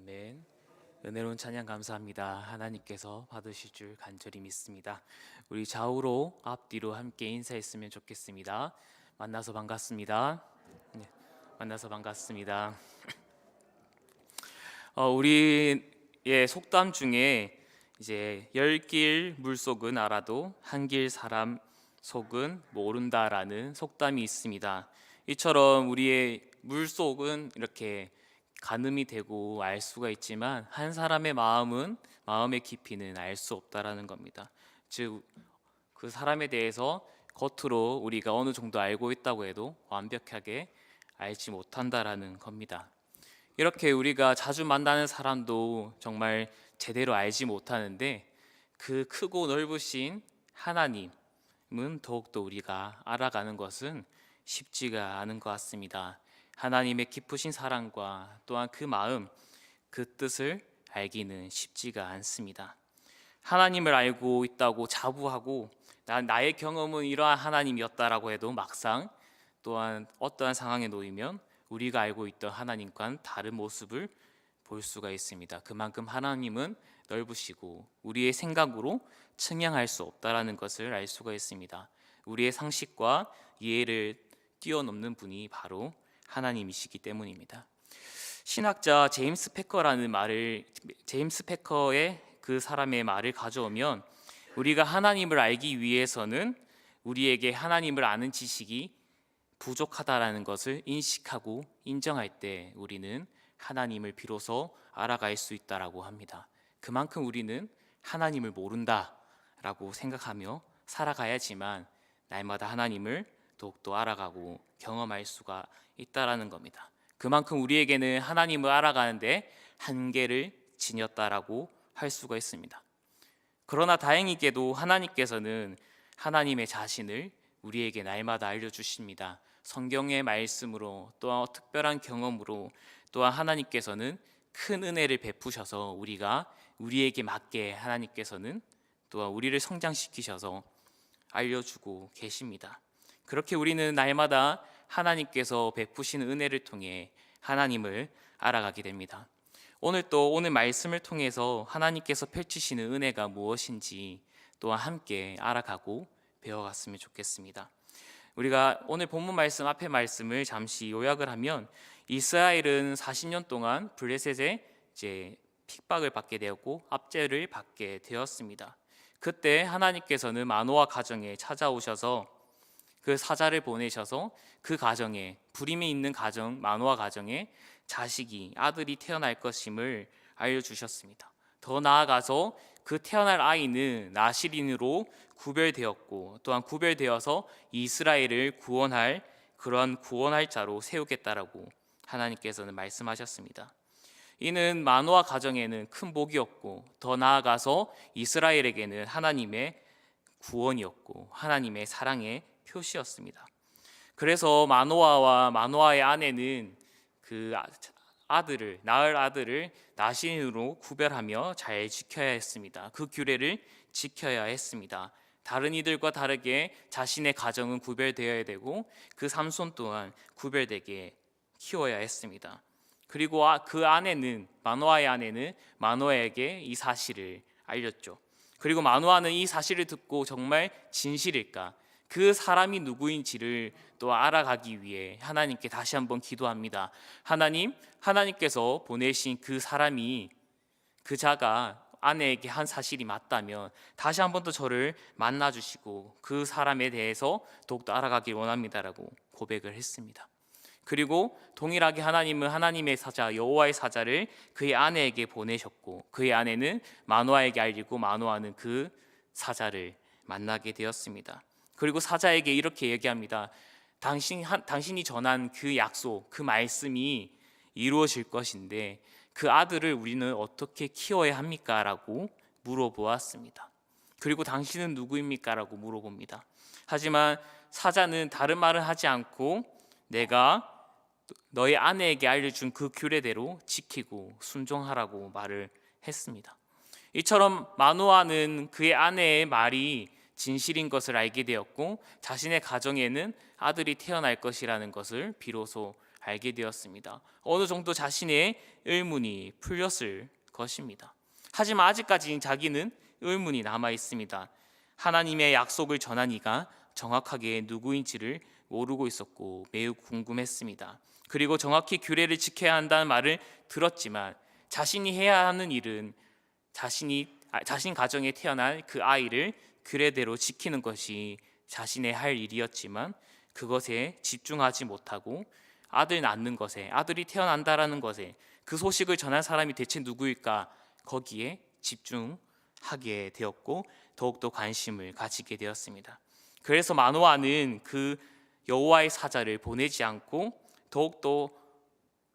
아멘. 은혜로운 찬양 감사합니다. 하나님께서 받으실 줄 간절히 믿습니다. 우리 좌우로 앞뒤로 함께 인사했으면 좋겠습니다. 만나서 반갑습니다. 네, 만나서 반갑습니다. 우리의 속담 중에 이제 열 길 물속은 알아도 한 길 사람 속은 모른다라는 속담이 있습니다. 이처럼 우리의 물속은 이렇게 가늠이 되고 알 수가 있지만 한 사람의 마음의 깊이는 알 수 없다라는 겁니다. 즉 그 사람에 대해서 겉으로 우리가 어느 정도 알고 있다고 해도 완벽하게 알지 못한다라는 겁니다. 이렇게 우리가 자주 만나는 사람도 정말 제대로 알지 못하는데 그 크고 넓으신 하나님은 더욱더 우리가 알아가는 것은 쉽지가 않은 것 같습니다. 하나님의 깊으신 사랑과 또한 그 마음, 그 뜻을 알기는 쉽지가 않습니다. 하나님을 알고 있다고 자부하고 나의 경험은 이러한 하나님이었다라고 해도 막상 또한 어떠한 상황에 놓이면 우리가 알고 있던 하나님과는 다른 모습을 볼 수가 있습니다. 그만큼 하나님은 넓으시고 우리의 생각으로 측량할 수 없다라는 것을 알 수가 있습니다. 우리의 상식과 이해를 뛰어넘는 분이 바로 하나님이시기 때문입니다. 신학자 제임스 패커의 그 사람의 말을 가져오면 우리가 하나님을 알기 위해서는 우리에게 하나님을 아는 지식이 부족하다라는 것을 인식하고 인정할 때 우리는 하나님을 비로소 알아갈 수 있다라고 합니다. 그만큼 우리는 하나님을 모른다라고 생각하며 살아가야지만 날마다 하나님을 더욱더 알아가고 경험할 수가 있다라는 겁니다. 그만큼 우리에게는 하나님을 알아가는데 한계를 지녔다라고 할 수가 있습니다. 그러나 다행히게도 하나님께서는 하나님의 자신을 우리에게 날마다 알려주십니다. 성경의 말씀으로 또한 특별한 경험으로 또한 하나님께서는 큰 은혜를 베푸셔서 우리에게 맞게 하나님께서는 또한 우리를 성장시키셔서 알려주고 계십니다. 그렇게 우리는 날마다 하나님께서 베푸시는 은혜를 통해 하나님을 알아가게 됩니다. 오늘 말씀을 통해서 하나님께서 펼치시는 은혜가 무엇인지 또한 함께 알아가고 배워갔으면 좋겠습니다. 우리가 오늘 본문 말씀 앞에 말씀을 잠시 요약을 하면 이스라엘은 40년 동안 블레셋의 핍박을 받게 되었고 압제를 받게 되었습니다. 그때 하나님께서는 마노아 가정에 찾아오셔서 그 사자를 보내셔서 그 가정에 불임이 있는 가정 마노아 가정에 아들이 태어날 것임을 알려주셨습니다. 더 나아가서 그 태어날 아이는 나실인으로 구별되었고 또한 구별되어서 이스라엘을 구원할 그런 구원할 자로 세우겠다라고 하나님께서는 말씀하셨습니다. 이는 마노아 가정에는 큰 복이었고 더 나아가서 이스라엘에게는 하나님의 구원이었고 하나님의 사랑의 표시였습니다. 그래서 마노아와 마노아의 아내는 그 낳을 아들을 나신으로 구별하며 잘 지켜야 했습니다. 그 규례를 지켜야 했습니다. 다른 이들과 다르게 자신의 가정은 구별되어야 되고 그 삼손 또한 구별되게 키워야 했습니다. 그리고 마노아의 아내는 마노아에게 이 사실을 알렸죠. 그리고 마노아는 이 사실을 듣고 정말 진실일까? 그 사람이 누구인지를 또 알아가기 위해 하나님께 다시 한번 기도합니다. 하나님께서 보내신 그 사람이 그 자가 아내에게 한 사실이 맞다면 다시 한번 더 저를 만나주시고 그 사람에 대해서 더욱더 알아가길 원합니다라고 고백을 했습니다. 그리고 동일하게 하나님은 하나님의 사자 여호와의 사자를 그의 아내에게 보내셨고 그의 아내는 마노아에게 알리고 마노아는 그 사자를 만나게 되었습니다. 그리고 사자에게 이렇게 얘기합니다. 당신이 전한 그 약속, 그 말씀이 이루어질 것인데 그 아들을 우리는 어떻게 키워야 합니까? 라고 물어보았습니다. 그리고 당신은 누구입니까? 라고 물어봅니다. 하지만 사자는 다른 말을 하지 않고 내가 너의 아내에게 알려준 그 규례대로 지키고 순종하라고 말을 했습니다. 이처럼 마노아는 그의 아내의 말이 진실인 것을 알게 되었고 자신의 가정에는 아들이 태어날 것이라는 것을 비로소 알게 되었습니다. 어느 정도 자신의 의문이 풀렸을 것입니다. 하지만 아직까지 자기는 의문이 남아 있습니다. 하나님의 약속을 전한 이가 정확하게 누구인지를 모르고 있었고 매우 궁금했습니다. 그리고 정확히 규례를 지켜야 한다는 말을 들었지만 자신이 해야 하는 일은 자신 가정에 태어난 그 아이를 규례대로 지키는 것이 자신의 할 일이었지만 그것에 집중하지 못하고 아들 낳는 것에, 아들이 태어난다라는 것에, 그 소식을 전할 사람이 대체 누구일까, 거기에 집중하게 되었고 더욱더 관심을 가지게 되었습니다. 그래서 마노아는 그 여호와의 사자를 보내지 않고 더욱더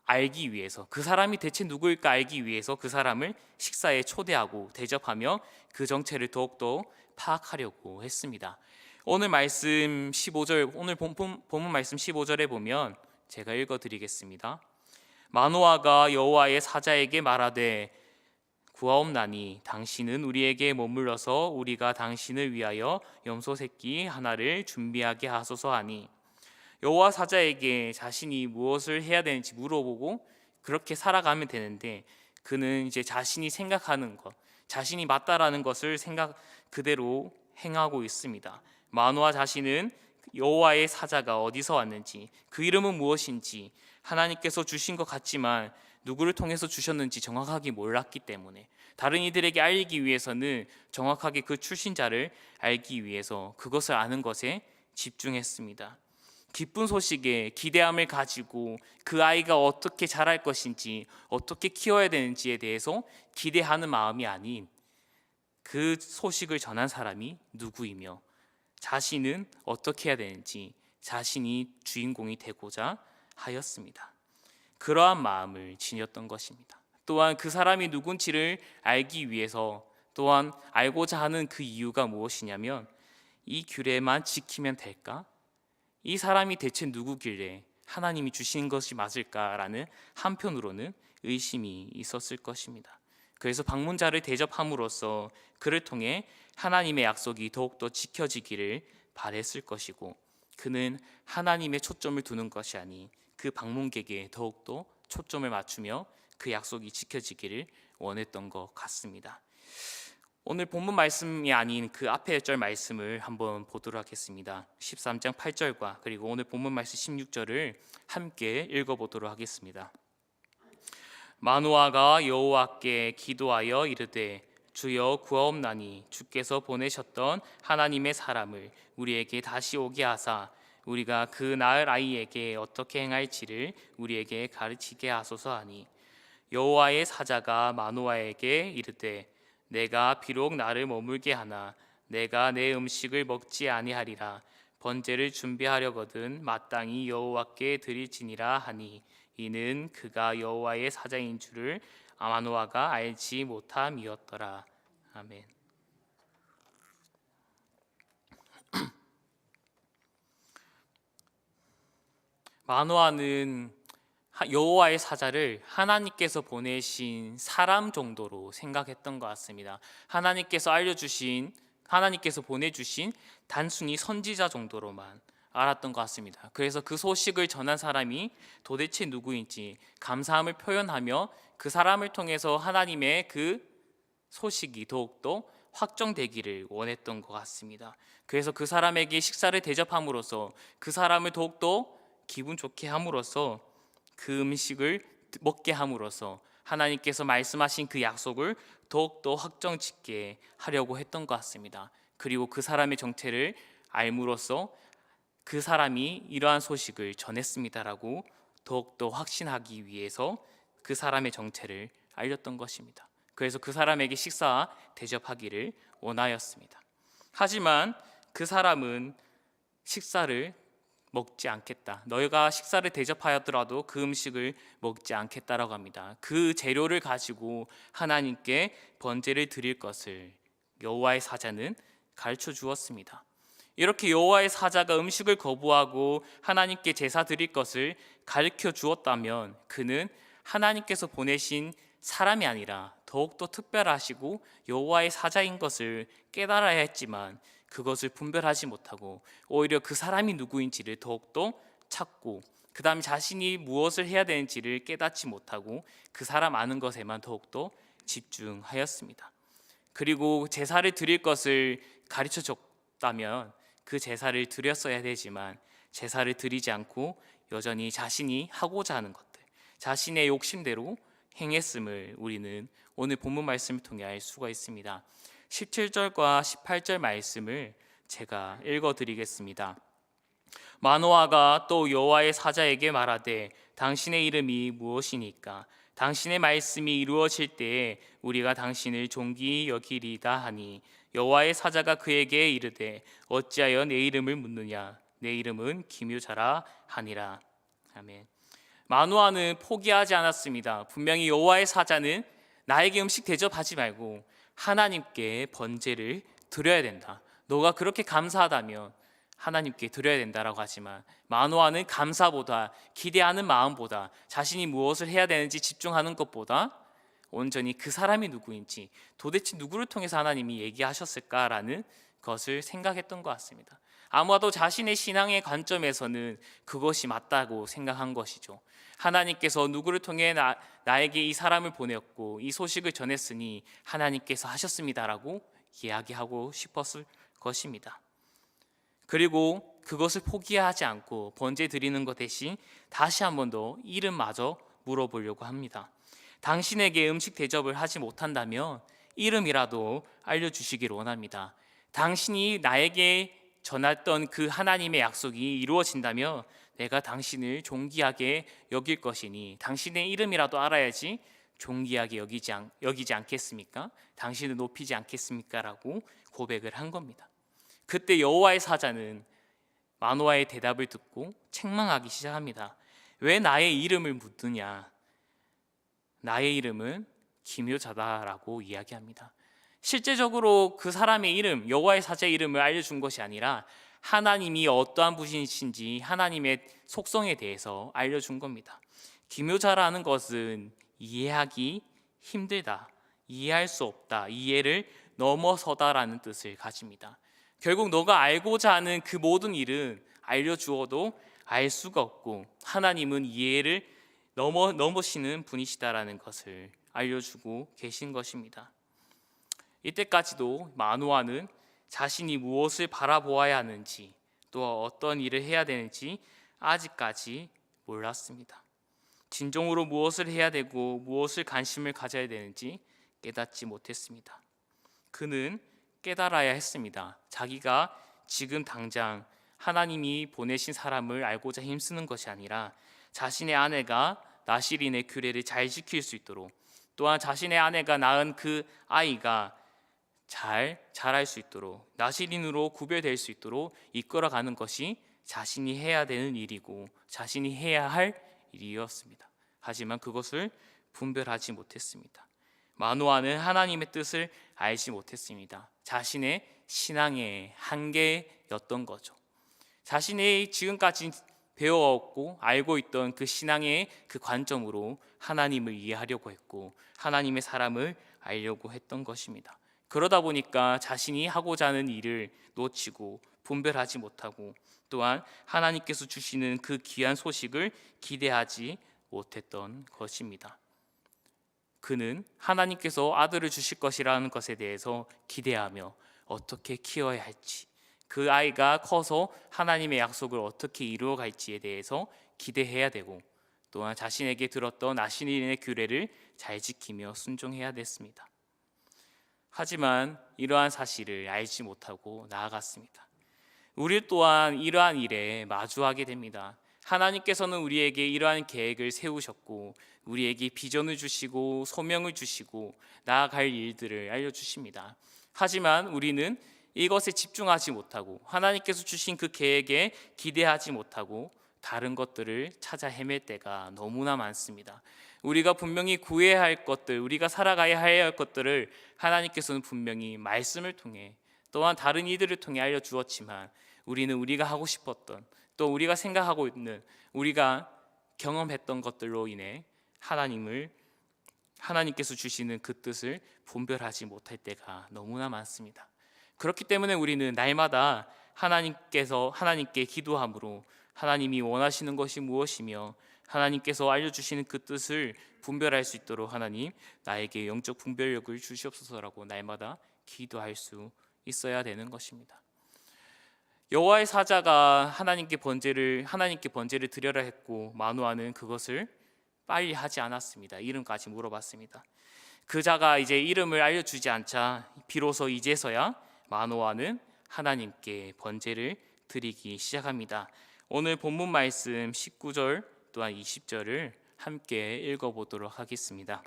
알기 위해서, 그 사람이 대체 누구일까 알기 위해서 그 사람을 식사에 초대하고 대접하며 그 정체를 더욱더 파악하려고 했습니다. 오늘 말씀 15절, 오늘 본문 말씀 15절에 보면 제가 읽어드리겠습니다. 마노아가 여호와의 사자에게 말하되 구하옵나니 당신은 우리에게 머물러서 우리가 당신을 위하여 염소 새끼 하나를 준비하게 하소서 하니, 여호와 사자에게 자신이 무엇을 해야 되는지 물어보고 그렇게 살아가면 되는데 그는 이제 자신이 생각하는 것, 자신이 맞다라는 것을 생각 그대로 행하고 있습니다. 마노아 자신은 여호와의 사자가 어디서 왔는지, 그 이름은 무엇인지 하나님께서 주신 것 같지만 누구를 통해서 주셨는지 정확하게 몰랐기 때문에 다른 이들에게 알리기 위해서는 정확하게 그 출신자를 알기 위해서 그것을 아는 것에 집중했습니다. 기쁜 소식에 기대함을 가지고 그 아이가 어떻게 자랄 것인지, 어떻게 키워야 되는지에 대해서 기대하는 마음이 아닌 그 소식을 전한 사람이 누구이며 자신은 어떻게 해야 되는지 자신이 주인공이 되고자 하였습니다. 그러한 마음을 지녔던 것입니다. 또한 그 사람이 누군지를 알기 위해서, 또한 알고자 하는 그 이유가 무엇이냐면 이 규례만 지키면 될까? 이 사람이 대체 누구길래 하나님이 주신 것이 맞을까라는 한편으로는 의심이 있었을 것입니다. 그래서 방문자를 대접함으로써 그를 통해 하나님의 약속이 더욱더 지켜지기를 바랬을 것이고, 그는 하나님의 초점을 두는 것이 아닌 그 방문객에 더욱더 초점을 맞추며 그 약속이 지켜지기를 원했던 것 같습니다. 오늘 본문 말씀이 아닌 그 앞에 절 말씀을 한번 보도록 하겠습니다. 13장 8절과 그리고 오늘 본문 말씀 16절을 함께 읽어보도록 하겠습니다. 마노아가 여호와께 기도하여 이르되 주여 구하옵나니 주께서 보내셨던 하나님의 사람을 우리에게 다시 오게 하사 우리가 그 낳을 아이에게 어떻게 행할지를 우리에게 가르치게 하소서 하니, 여호와의 사자가 마노아에게 이르되 내가 비록 나를 머물게 하나 내가 내 음식을 먹지 아니하리라. 번제를 준비하려거든 마땅히 여호와께 드릴지니라 하니, 이는 그가 여호와의 사자인 줄을 마노아가 알지 못함이었더라. 아멘. 마노아는 여호와의 사자를 하나님께서 보내신 사람 정도로 생각했던 것 같습니다. 하나님께서 보내주신 단순히 선지자 정도로만 알았던 것 같습니다. 그래서 그 소식을 전한 사람이 도대체 누구인지 감사함을 표현하며 그 사람을 통해서 하나님의 그 소식이 더욱더 확정되기를 원했던 것 같습니다. 그래서 그 사람에게 식사를 대접함으로써, 그 사람을 더욱더 기분 좋게 함으로써, 그 음식을 먹게 함으로써 하나님께서 말씀하신 그 약속을 더욱더 확정짓게 하려고 했던 것 같습니다. 그리고 그 사람의 정체를 알므로써 그 사람이 이러한 소식을 전했습니다라고 더욱더 확신하기 위해서 그 사람의 정체를 알렸던 것입니다. 그래서 그 사람에게 식사 대접하기를 원하였습니다. 하지만 그 사람은 식사를 먹지 않겠다, 너희가 식사를 대접하였더라도 그 음식을 먹지 않겠다라고 합니다. 그 재료를 가지고 하나님께 번제를 드릴 것을 여호와의 사자는 가르쳐 주었습니다. 이렇게 여호와의 사자가 음식을 거부하고 하나님께 제사 드릴 것을 가르쳐 주었다면 그는 하나님께서 보내신 사람이 아니라 더욱더 특별하시고 여호와의 사자인 것을 깨달아야 했지만 그것을 분별하지 못하고 오히려 그 사람이 누구인지를 더욱더 찾고 그 다음에 자신이 무엇을 해야 되는지를 깨닫지 못하고 그 사람 아는 것에만 더욱더 집중하였습니다. 그리고 제사를 드릴 것을 가르쳐 줬다면 그 제사를 드렸어야 되지만 제사를 드리지 않고 여전히 자신이 하고자 하는 것들, 자신의 욕심대로 행했음을 우리는 오늘 본문 말씀을 통해 알 수가 있습니다. 17절과 18절 말씀을 제가 읽어드리겠습니다. 마노아가 또 여호와의 사자에게 말하되 당신의 이름이 무엇이니까 당신의 말씀이 이루어질 때에 우리가 당신을 존귀히 여기리다 하니 여호와의 사자가 그에게 이르되 어찌하여 내 이름을 묻느냐 내 이름은 기묘자라 하니라. 아멘. 마노아는 포기하지 않았습니다. 분명히 여호와의 사자는 나에게 음식 대접하지 말고 하나님께 번제를 드려야 된다. 너가 그렇게 감사하다면 하나님께 드려야 된다라고 하지만 마노아는 감사보다 기대하는 마음보다 자신이 무엇을 해야 되는지 집중하는 것보다 온전히 그 사람이 누구인지 도대체 누구를 통해서 하나님이 얘기하셨을까라는 것을 생각했던 것 같습니다. 아마도 자신의 신앙의 관점에서는 그것이 맞다고 생각한 것이죠. 하나님께서 누구를 통해 나에게 이 사람을 보냈고 이 소식을 전했으니 하나님께서 하셨습니다라고 이야기하고 싶었을 것입니다. 그리고 그것을 포기하지 않고 번제 드리는 것 대신 다시 한 번 더 이름마저 물어보려고 합니다. 당신에게 음식 대접을 하지 못한다면 이름이라도 알려주시기를 원합니다. 당신이 나에게 전했던 그 하나님의 약속이 이루어진다면 내가 당신을 존귀하게 여길 것이니 당신의 이름이라도 알아야지 존귀하게 여기지 않겠습니까? 당신을 높이지 않겠습니까? 라고 고백을 한 겁니다. 그때 여호와의 사자는 마노아의 대답을 듣고 책망하기 시작합니다. 왜 나의 이름을 묻느냐? 나의 이름은 기묘자다라고 이야기합니다. 실제적으로 그 사람의 이름, 여호와의 사자의 이름을 알려준 것이 아니라 하나님이 어떠한 분이신지 하나님의 속성에 대해서 알려준 겁니다. 기묘자라는 것은 이해하기 힘들다, 이해할 수 없다, 이해를 넘어서다라는 뜻을 가집니다. 결국 너가 알고자 하는 그 모든 일은 알려주어도 알 수가 없고 하나님은 이해를 넘으시는 분이시다라는 것을 알려주고 계신 것입니다. 이때까지도 마노아는 자신이 무엇을 바라보아야 하는지 또 어떤 일을 해야 되는지 아직까지 몰랐습니다. 진정으로 무엇을 해야 되고 무엇을 관심을 가져야 되는지 깨닫지 못했습니다. 그는 깨달아야 했습니다. 자기가 지금 당장 하나님이 보내신 사람을 알고자 힘쓰는 것이 아니라 자신의 아내가 나실인의 규례를 잘 지킬 수 있도록 또한 자신의 아내가 낳은 그 아이가 잘 자랄 수 있도록 나실인으로 구별될 수 있도록 이끌어가는 것이 자신이 해야 되는 일이고 자신이 해야 할 일이었습니다. 하지만 그것을 분별하지 못했습니다. 마노아는 하나님의 뜻을 알지 못했습니다. 자신의 신앙의 한계였던 거죠. 자신이 지금까지 배워왔고 알고 있던 그 신앙의 그 관점으로 하나님을 이해하려고 했고 하나님의 사람을 알려고 했던 것입니다. 그러다 보니까 자신이 하고자 하는 일을 놓치고 분별하지 못하고 또한 하나님께서 주시는 그 귀한 소식을 기대하지 못했던 것입니다. 그는 하나님께서 아들을 주실 것이라는 것에 대해서 기대하며 어떻게 키워야 할지, 그 아이가 커서 하나님의 약속을 어떻게 이루어갈지에 대해서 기대해야 되고 또한 자신에게 들었던 나실인의 규례를 잘 지키며 순종해야 됐습니다. 하지만 이러한 사실을 알지 못하고 나아갔습니다. 우리 또한 이러한 일에 마주하게 됩니다. 하나님께서는 우리에게 이러한 계획을 세우셨고 우리에게 비전을 주시고 소명을 주시고 나아갈 일들을 알려주십니다. 하지만 우리는 이것에 집중하지 못하고 하나님께서 주신 그 계획에 기대하지 못하고 다른 것들을 찾아 헤맬 때가 너무나 많습니다. 우리가 분명히 구해야 할 것들, 우리가 살아가야 할 것들을 하나님께서는 분명히 말씀을 통해 또한 다른 이들을 통해 알려주었지만 우리는 우리가 하고 싶었던 또 우리가 생각하고 있는 우리가 경험했던 것들로 인해 하나님께서 주시는 그 뜻을 분별하지 못할 때가 너무나 많습니다. 그렇기 때문에 우리는 날마다 하나님께 기도함으로 하나님이 원하시는 것이 무엇이며 하나님께서 알려주시는 그 뜻을 분별할 수 있도록 하나님 나에게 영적 분별력을 주시옵소서라고 날마다 기도할 수 있어야 되는 것입니다. 여호와의 사자가 하나님께 번제를 드려라 했고 마노아는 그것을 빨리 하지 않았습니다. 이름까지 물어봤습니다. 그 자가 이제 이름을 알려주지 않자 비로소 이제서야 마노아는 하나님께 번제를 드리기 시작합니다. 오늘 본문 말씀 19절 또한 20절을 함께 읽어보도록 하겠습니다.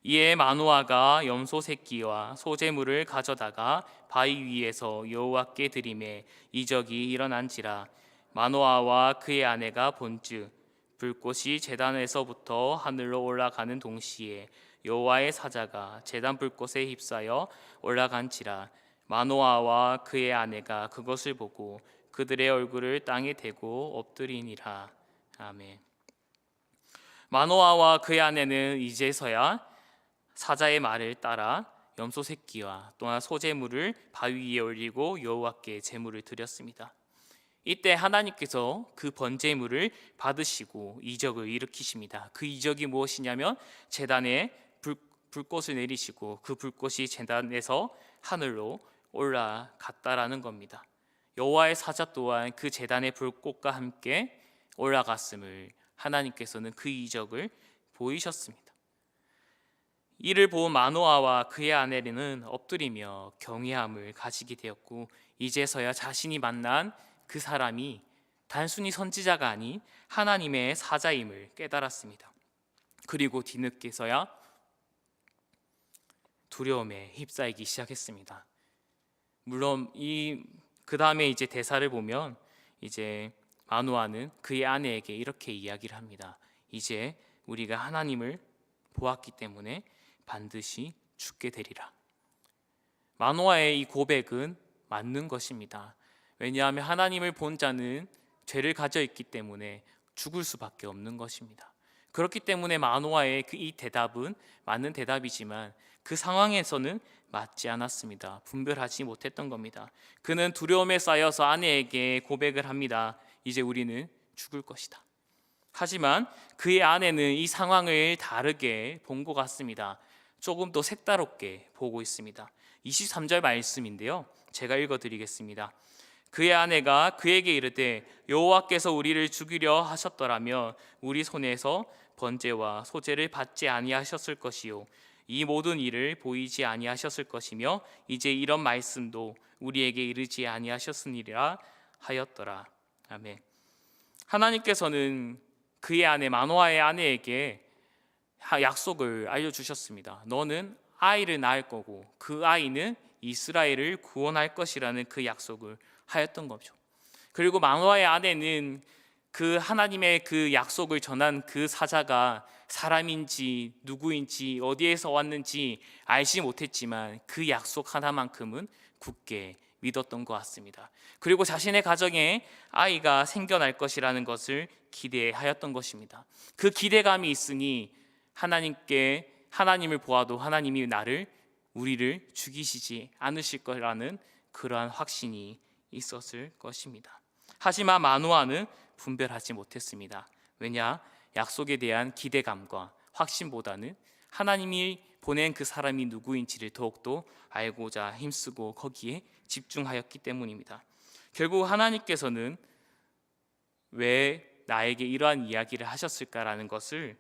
이에 마노아가 염소 새끼와 소제물을 가져다가 바위 위에서 여호와께 드리매 이적이 일어난지라. 마노아와 그의 아내가 본즉 불꽃이 제단에서부터 하늘로 올라가는 동시에 여호와의 사자가 제단 불꽃에 휩싸여 올라간지라. 마노아와 그의 아내가 그것을 보고 그들의 얼굴을 땅에 대고 엎드리니라. 아멘. 마노아와 그의 아내는 이제서야 사자의 말을 따라 염소 새끼와 또한 소제물을 바위 위에 올리고 여호와께 제물을 드렸습니다. 이때 하나님께서 그 번제물을 받으시고 이적을 일으키십니다. 그 이적이 무엇이냐면 제단에 불꽃을 내리시고 그 불꽃이 제단에서 하늘로 올라갔다라는 겁니다. 여호와의 사자 또한 그 제단의 불꽃과 함께 올라갔음을 하나님께서는 그 이적을 보이셨습니다. 이를 본 마노아와 그의 아내는 엎드리며 경외함을 가지게 되었고 이제서야 자신이 만난 그 사람이 단순히 선지자가 아닌 하나님의 사자임을 깨달았습니다. 그리고 뒤늦게서야 두려움에 휩싸이기 시작했습니다. 물론 그 다음에 이제 대사를 보면 이제 마노아는 그의 아내에게 이렇게 이야기를 합니다. 이제 우리가 하나님을 보았기 때문에 반드시 죽게 되리라. 마노아의 이 고백은 맞는 것입니다. 왜냐하면 하나님을 본 자는 죄를 가져 있기 때문에 죽을 수밖에 없는 것입니다. 그렇기 때문에 마노아의 이 대답은 맞는 대답이지만 그 상황에서는 맞지 않았습니다. 분별하지 못했던 겁니다. 그는 두려움에 쌓여서 아내에게 고백을 합니다. 이제 우리는 죽을 것이다. 하지만 그의 아내는 이 상황을 다르게 본 것 같습니다. 조금 더 색다롭게 보고 있습니다. 23절 말씀인데요, 제가 읽어드리겠습니다. 그의 아내가 그에게 이르되 여호와께서 우리를 죽이려 하셨더라면 우리 손에서 번제와 소제를 받지 아니하셨을 것이요 이 모든 일을 보이지 아니하셨을 것이며 이제 이런 말씀도 우리에게 이르지 아니하셨으니라 하였더라. 아멘. 하나님께서는 그의 아내 마노아의 아내에게 약속을 알려주셨습니다. 너는 아이를 낳을 거고 그 아이는 이스라엘을 구원할 것이라는 그 약속을 하였던 거죠. 그리고 마노아의 아내는 그 하나님의 그 약속을 전한 그 사자가 사람인지 누구인지 어디에서 왔는지 알지 못했지만 그 약속 하나만큼은 굳게 믿었던 것 같습니다. 그리고 자신의 가정에 아이가 생겨날 것이라는 것을 기대하였던 것입니다. 그 기대감이 있으니 하나님을 보아도 하나님이 우리를 죽이시지 않으실 거라는 그러한 확신이 있었을 것입니다. 하지만 마노아는 분별하지 못했습니다. 왜냐? 약속에 대한 기대감과 확신보다는 하나님이 보낸 그 사람이 누구인지를 더욱더 알고자 힘쓰고 거기에 집중하였기 때문입니다. 결국 하나님께서는 왜 나에게 이러한 이야기를 하셨을까라는 것을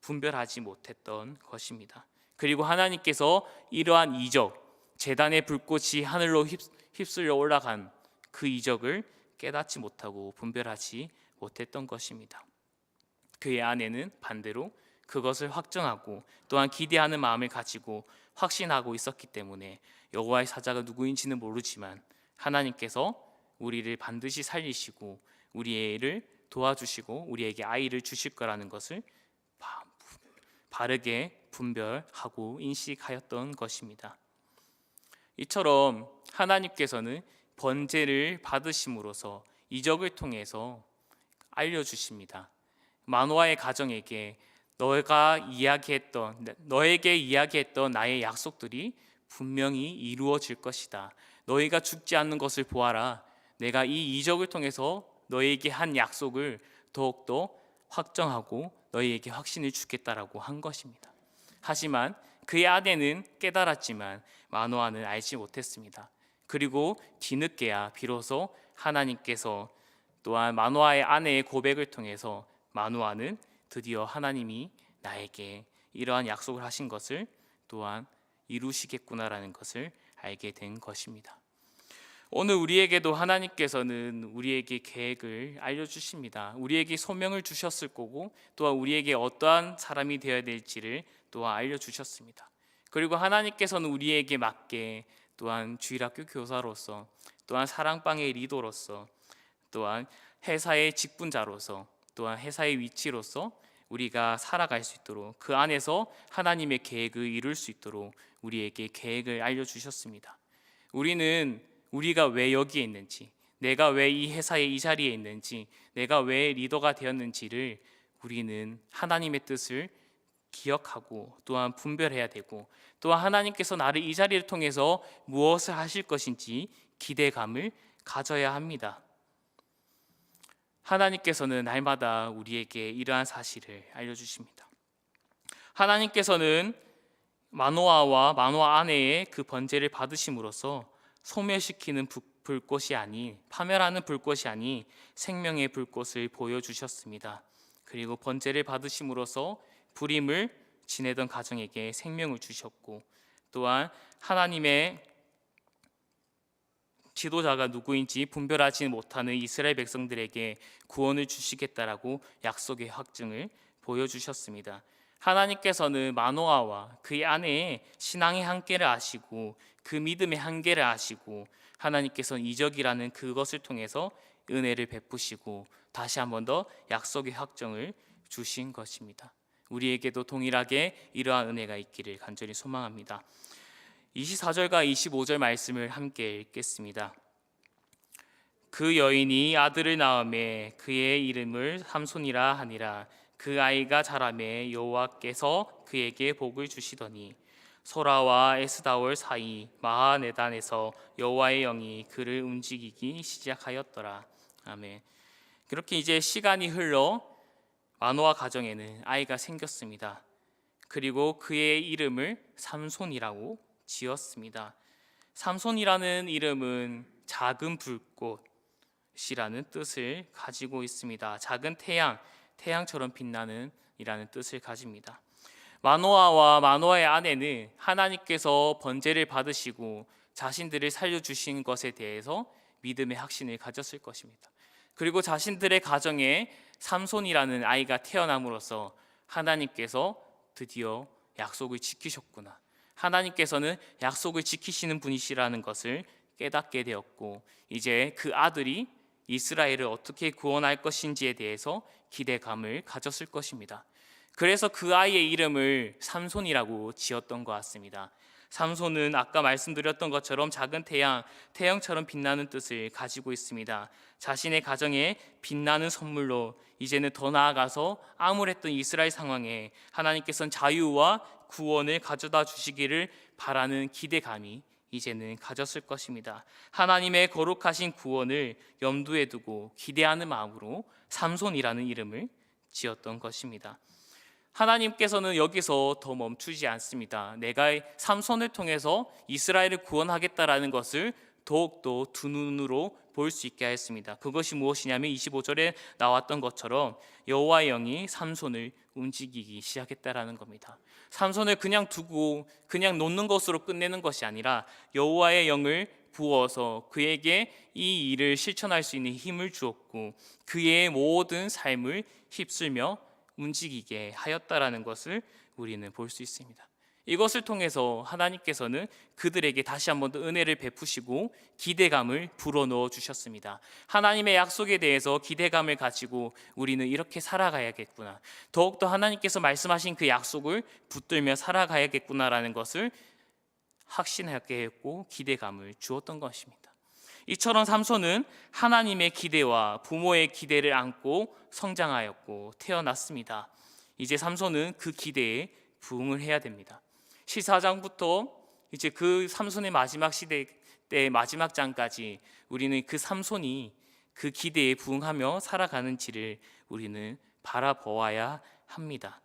분별하지 못했던 것입니다. 그리고 하나님께서 이러한 이적, 제단의 불꽃이 하늘로 휩쓸려 올라간 그 이적을 깨닫지 못하고 분별하지 못했던 것입니다. 그의 아내는 반대로 그것을 확정하고 또한 기대하는 마음을 가지고 확신하고 있었기 때문에 여호와의 사자가 누구인지는 모르지만 하나님께서 우리를 반드시 살리시고 우리 애를 도와주시고 우리에게 아이를 주실 거라는 것을 바르게 분별하고 인식하였던 것입니다. 이처럼 하나님께서는 번제를 받으심으로써 이적을 통해서 알려주십니다. 마노아의 가정에게 너에게 이야기했던 나의 약속들이 분명히 이루어질 것이다. 너희가 죽지 않는 것을 보아라. 내가 이 이적을 통해서 너희에게 한 약속을 더욱더 확정하고 너희에게 확신을 주겠다라고 한 것입니다. 하지만 그의 아내는 깨달았지만 마노아는 알지 못했습니다. 그리고 뒤늦게야 비로소 하나님께서 또한 마노아의 아내의 고백을 통해서 마노아는 드디어 하나님이 나에게 이러한 약속을 하신 것을 또한 이루시겠구나라는 것을 알게 된 것입니다. 오늘 우리에게도 하나님께서는 우리에게 계획을 알려주십니다. 우리에게 소명을 주셨을 거고 또한 우리에게 어떠한 사람이 되어야 될지를 또한 알려주셨습니다. 그리고 하나님께서는 우리에게 맞게 또한 주일학교 교사로서 또한 사랑방의 리더로서 또한 회사의 직분자로서 또한 회사의 위치로서 우리가 살아갈 수 있도록 그 안에서 하나님의 계획을 이룰 수 있도록 우리에게 계획을 알려주셨습니다. 우리는 우리가 왜 여기에 있는지, 내가 왜 이 회사에 이 자리에 있는지, 내가 왜 리더가 되었는지를 우리는 하나님의 뜻을 기억하고 또한 분별해야 되고 또한 하나님께서 나를 이 자리를 통해서 무엇을 하실 것인지 기대감을 가져야 합니다. 하나님께서는 날마다 우리에게 이러한 사실을 알려주십니다. 하나님께서는 마노아와 마노아 아내의 그 번제를 받으심으로써 소멸시키는 불꽃이 아닌 파멸하는 불꽃이 아닌 생명의 불꽃을 보여주셨습니다. 그리고 번제를 받으심으로써 불임을 지내던 가정에게 생명을 주셨고 또한 하나님의 지도자가 누구인지 분별하지 못하는 이스라엘 백성들에게 구원을 주시겠다라고 약속의 확증을 보여주셨습니다. 하나님께서는 마노아와 그의 아내의 신앙의 한계를 아시고 그 믿음의 한계를 아시고 하나님께서는 이적이라는 그것을 통해서 은혜를 베푸시고 다시 한 번 더 약속의 확정을 주신 것입니다. 우리에게도 동일하게 이러한 은혜가 있기를 간절히 소망합니다. 24절과 25절 말씀을 함께 읽겠습니다. 그 여인이 아들을 낳음에 그의 이름을 삼손이라 하니라. 그 아이가 자라매 여호와께서 그에게 복을 주시더니 소라와 에스다올 사이 마하네단에서 여호와의 영이 그를 움직이기 시작하였더라. 아멘. 그렇게 이제 시간이 흘러 마노아 가정에는 아이가 생겼습니다. 그리고 그의 이름을 삼손이라고 지었습니다. 삼손이라는 이름은 작은 불꽃이라는 뜻을 가지고 있습니다. 작은 태양처럼 빛나는 이라는 뜻을 가집니다. 마노아와 마노아의 아내는 하나님께서 번제를 받으시고 자신들을 살려주신 것에 대해서 믿음의 확신을 가졌을 것입니다. 그리고 자신들의 가정에 삼손이라는 아이가 태어남으로써 하나님께서 드디어 약속을 지키셨구나, 하나님께서는 약속을 지키시는 분이시라는 것을 깨닫게 되었고 이제 그 아들이 이스라엘을 어떻게 구원할 것인지에 대해서 기대감을 가졌을 것입니다. 그래서 그 아이의 이름을 삼손이라고 지었던 것 같습니다. 삼손은 아까 말씀드렸던 것처럼 작은 태양처럼 빛나는 뜻을 가지고 있습니다. 자신의 가정에 빛나는 선물로 이제는 더 나아가서 암울했던 이스라엘 상황에 하나님께서는 자유와 구원을 가져다 주시기를 바라는 기대감이 이제는 가졌을 것입니다. 하나님의 거룩하신 구원을 염두에 두고 기대하는 마음으로 삼손이라는 이름을 지었던 것입니다. 하나님께서는 여기서 더 멈추지 않습니다. 내가 삼손을 통해서 이스라엘을 구원하겠다라는 것을 더욱더 두 눈으로 볼 수 있게 하였습니다. 그것이 무엇이냐면 25절에 나왔던 것처럼 여호와의 영이 삼손을 움직이기 시작했다라는 겁니다. 삼손을 그냥 두고 그냥 놓는 것으로 끝내는 것이 아니라 여호와의 영을 부어서 그에게 이 일을 실천할 수 있는 힘을 주었고 그의 모든 삶을 휩쓸며 움직이게 하였다라는 것을 우리는 볼 수 있습니다. 이것을 통해서 하나님께서는 그들에게 다시 한 번 더 은혜를 베푸시고 기대감을 불어넣어 주셨습니다. 하나님의 약속에 대해서 기대감을 가지고 우리는 이렇게 살아가야겠구나, 더욱더 하나님께서 말씀하신 그 약속을 붙들며 살아가야겠구나라는 것을 확신하게 했고 기대감을 주었던 것입니다. 이처럼 삼손은 하나님의 기대와 부모의 기대를 안고 성장하였고 태어났습니다. 이제 삼손은 그 기대에 부응을 해야 됩니다. 14장부터 이제 그 삼손의 마지막 시대 때 마지막 장까지 우리는 그 삼손이 그 기대에 부응하며 살아가는지를 우리는 바라보아야 합니다.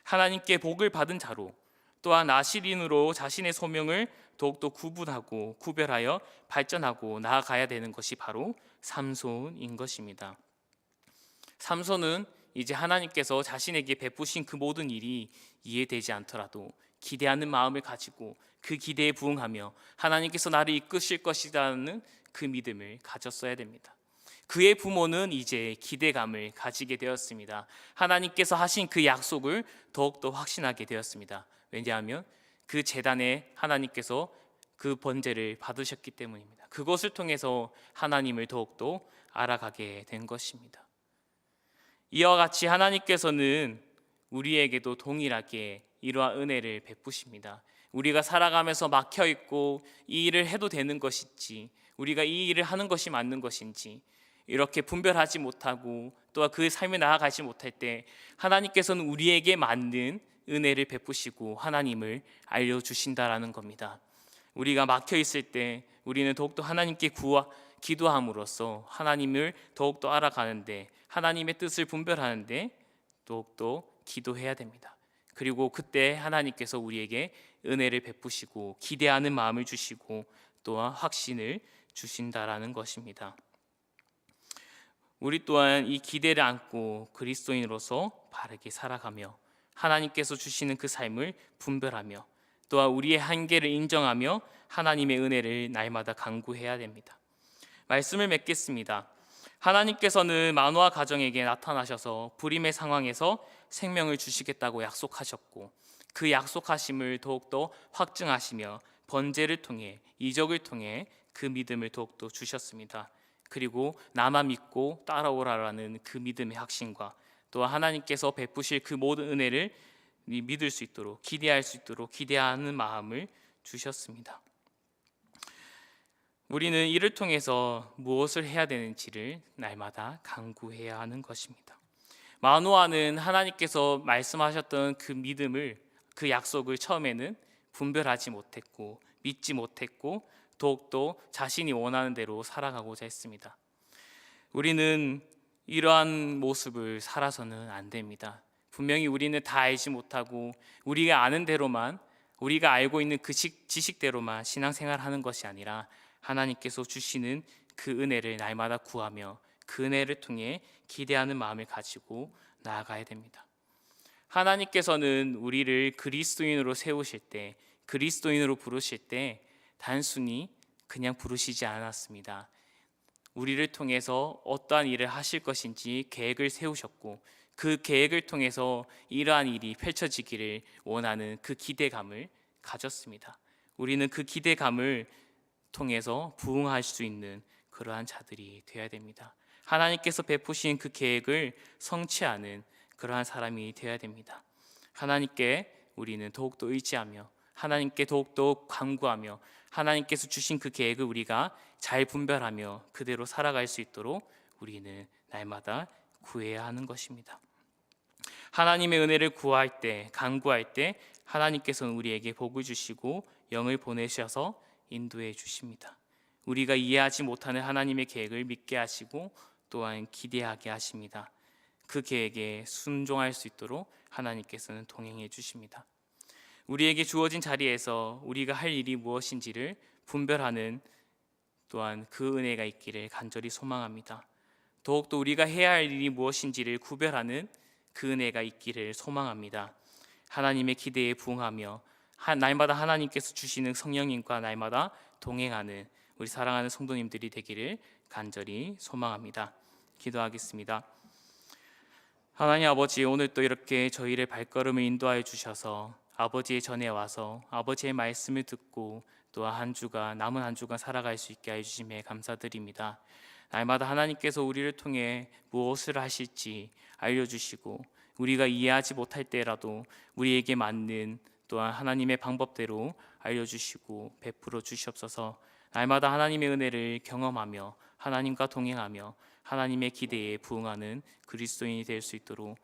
하나님께 복을 받은 자로, 또한 나시린으로 자신의 소명을 더욱더 구분하고 구별하여 발전하고 나아가야 되는 것이 바로 삼손인 것입니다. 삼손은 이제 하나님께서 자신에게 베푸신 그 모든 일이 이해되지 않더라도 기대하는 마음을 가지고 그 기대에 부응하며 하나님께서 나를 이끄실 것이라는 그 믿음을 가졌어야 됩니다. 그의 부모는 이제 기대감을 가지게 되었습니다. 하나님께서 하신 그 약속을 더욱더 확신하게 되었습니다. 왜냐하면 그 제단에 하나님께서 그 번제를 받으셨기 때문입니다. 그것을 통해서 하나님을 더욱더 알아가게 된 것입니다. 이와 같이 하나님께서는 우리에게도 동일하게 이러한 은혜를 베푸십니다. 우리가 살아가면서 막혀있고 이 일을 해도 되는 것인지, 우리가 이 일을 하는 것이 맞는 것인지 이렇게 분별하지 못하고 또한 그 삶에 나아가지 못할 때 하나님께서는 우리에게 맞는 은혜를 베푸시고 하나님을 알려주신다라는 겁니다. 우리가 막혀있을 때 우리는 더욱더 하나님께 기도함으로써 하나님을 더욱더 알아가는데, 하나님의 뜻을 분별하는데 더욱더 기도해야 됩니다. 그리고 그때 하나님께서 우리에게 은혜를 베푸시고 기대하는 마음을 주시고 또한 확신을 주신다라는 것입니다. 우리 또한 이 기대를 안고 그리스도인으로서 바르게 살아가며 하나님께서 주시는 그 삶을 분별하며 또한 우리의 한계를 인정하며 하나님의 은혜를 날마다 간구해야 됩니다. 말씀을 맺겠습니다. 하나님께서는 마노아 가정에게 나타나셔서 불임의 상황에서 생명을 주시겠다고 약속하셨고 그 약속하심을 더욱더 확증하시며 번제를 통해, 이적을 통해 그 믿음을 더욱더 주셨습니다. 그리고 나만 믿고 따라오라라는 그 믿음의 확신과 또 하나님께서 베푸실 그 모든 은혜를 믿을 수 있도록, 기대할 수 있도록 기대하는 마음을 주셨습니다. 우리는 이를 통해서 무엇을 해야 되는지를 날마다 간구해야 하는 것입니다. 마노아는 하나님께서 말씀하셨던 그 믿음을, 그 약속을 처음에는 분별하지 못했고 믿지 못했고 더욱더 자신이 원하는 대로 살아가고자 했습니다. 우리는 이러한 모습을 살아서는 안 됩니다. 분명히 우리는 다 알지 못하고 우리가 아는 대로만, 우리가 알고 있는 그 지식대로만 신앙생활하는 것이 아니라 하나님께서 주시는 그 은혜를 날마다 구하며 그 은혜를 통해 기대하는 마음을 가지고 나아가야 됩니다. 하나님께서는 우리를 그리스도인으로 세우실 때, 그리스도인으로 부르실 때 단순히 그냥 부르시지 않았습니다. 우리를 통해서 어떠한 일을 하실 것인지 계획을 세우셨고 그 계획을 통해서 이러한 일이 펼쳐지기를 원하는 그 기대감을 가졌습니다. 우리는 그 기대감을 통해서 부응할 수 있는 그러한 자들이 되어야 됩니다. 하나님께서 베푸신 그 계획을 성취하는 그러한 사람이 되어야 됩니다. 하나님께 우리는 더욱더 의지하며 하나님께 더욱더 간구하며 하나님께서 주신 그 계획을 우리가 잘 분별하며 그대로 살아갈 수 있도록 우리는 날마다 구해야 하는 것입니다. 하나님의 은혜를 구할 때, 간구할 때 하나님께서는 우리에게 복을 주시고 영을 보내셔서 인도해 주십니다. 우리가 이해하지 못하는 하나님의 계획을 믿게 하시고 또한 기대하게 하십니다. 그 계획에 순종할 수 있도록 하나님께서는 동행해 주십니다. 우리에게 주어진 자리에서 우리가 할 일이 무엇인지를 분별하는 또한 그 은혜가 있기를 간절히 소망합니다. 더욱더 우리가 해야 할 일이 무엇인지를 구별하는 그 은혜가 있기를 소망합니다. 하나님의 기대에 부응하며 날마다 하나님께서 주시는 성령님과 날마다 동행하는 우리 사랑하는 성도님들이 되기를 간절히 소망합니다. 기도하겠습니다. 하나님 아버지, 오늘 또 이렇게 저희를 발걸음을 인도하여 주셔서 아버지의 전에 와서 아버지의 말씀을 듣고 또 남은 한 주간 살아갈 수 있게 해주심에 감사드립니다. 날마다 하나님께서 우리를 통해 무엇을 하실지 알려주시고 우리가 이해하지 못할 때라도 우리에게 맞는 또한 하나님의 방법대로 알려주시고 베풀어 주시옵소서. 날마다 하나님의 은혜를 경험하며 하나님과 동행하며 하나님의 기대에 부응하는 그리스도인이 될 수 있도록,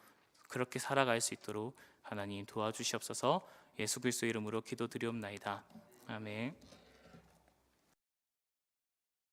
그렇게 살아갈 수 있도록 하나님 도와주시옵소서. 예수 그리스도 이름으로 기도드리옵나이다. 아멘.